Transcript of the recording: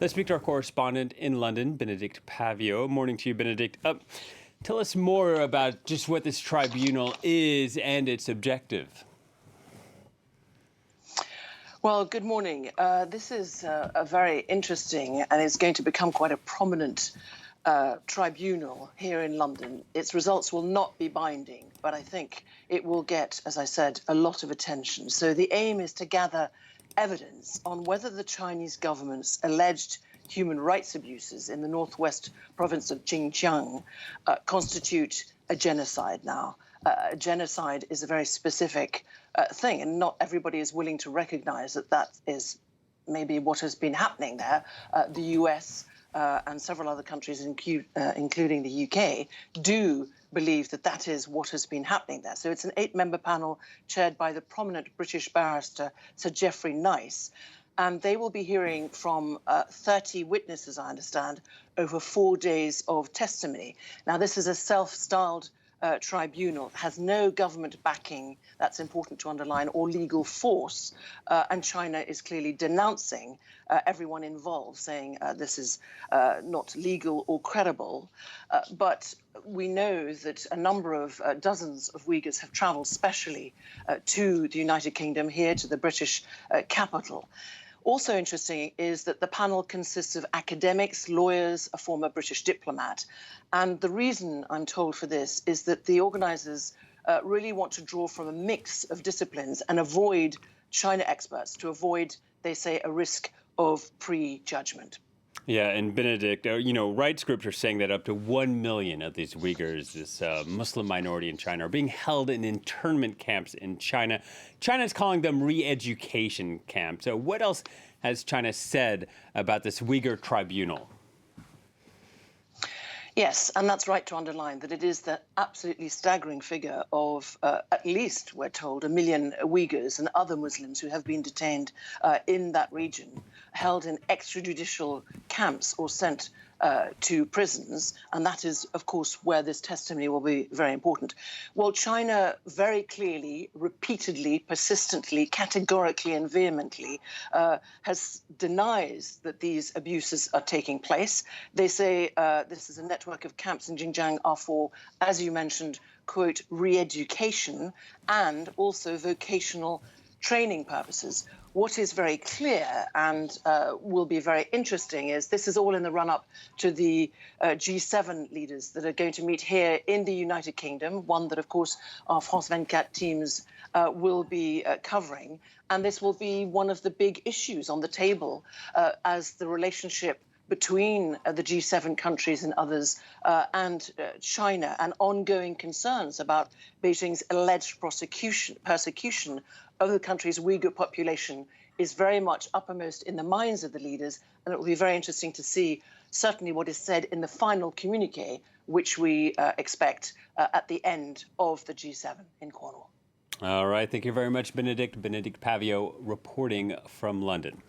Let's speak to our correspondent in London, Benedicte Paviot. Morning to you, Benedicte. Tell us more about just what this tribunal is and its objective. Well, good morning. This is a very interesting and it's going to become quite a prominent tribunal here in London. Its results will not be binding, but I think it will get, as I said, a lot of attention. So the aim is to gather evidence on whether the Chinese government's alleged human rights abuses in the northwest province of Xinjiang constitute a genocide now. Genocide is a very specific thing, and not everybody is willing to recognize that that is maybe what has been happening there. The US and several other countries, including the UK, do believe that that is what has been happening there. So it's an 8-member panel chaired by the prominent British barrister Sir Geoffrey Nice. And they will be hearing from 30 witnesses, I understand, over 4 days of testimony. Now, this is a self-styled tribunal, has no government backing, that's important to underline, or legal force. And China is clearly denouncing everyone involved, saying this is not legal or credible. But we know that a number of dozens of Uyghurs have travelled specially to the United Kingdom, here to the British capital. Also interesting is that the panel consists of academics, lawyers, a former British diplomat. And the reason, I'm told, for this is that the organisers really want to draw from a mix of disciplines and avoid China experts, to avoid, they say, a risk of prejudgment. Yeah, and Benedict, rights groups are saying that up to 1 million of these Uyghurs, this Muslim minority in China, are being held in internment camps in China. China is calling them re-education camps. So what else has China said about this Uyghur tribunal? Yes, and that's right to underline that it is the absolutely staggering figure of at least, we're told, 1 million Uyghurs and other Muslims who have been detained in that region, held in extrajudicial camps or sent to prisons. And that is, of course, where this testimony will be very important. Well, China very clearly, repeatedly, persistently, categorically and vehemently denies that these abuses are taking place. They say this is a network of camps in Xinjiang are for, as you mentioned, quote, re-education and also vocational training purposes. What is very clear and will be very interesting is this is all in the run-up to the G7 leaders that are going to meet here in the United Kingdom, one that, of course, our France 24 teams will be covering. And this will be one of the big issues on the table as the relationship between the G7 countries and others and China, and ongoing concerns about Beijing's alleged persecution of the country's Uyghur population is very much uppermost in the minds of the leaders. And it will be very interesting to see certainly what is said in the final communique, which we expect at the end of the G7 in Cornwall. All right. Thank you very much, Benedicte. Benedicte Paviot reporting from London.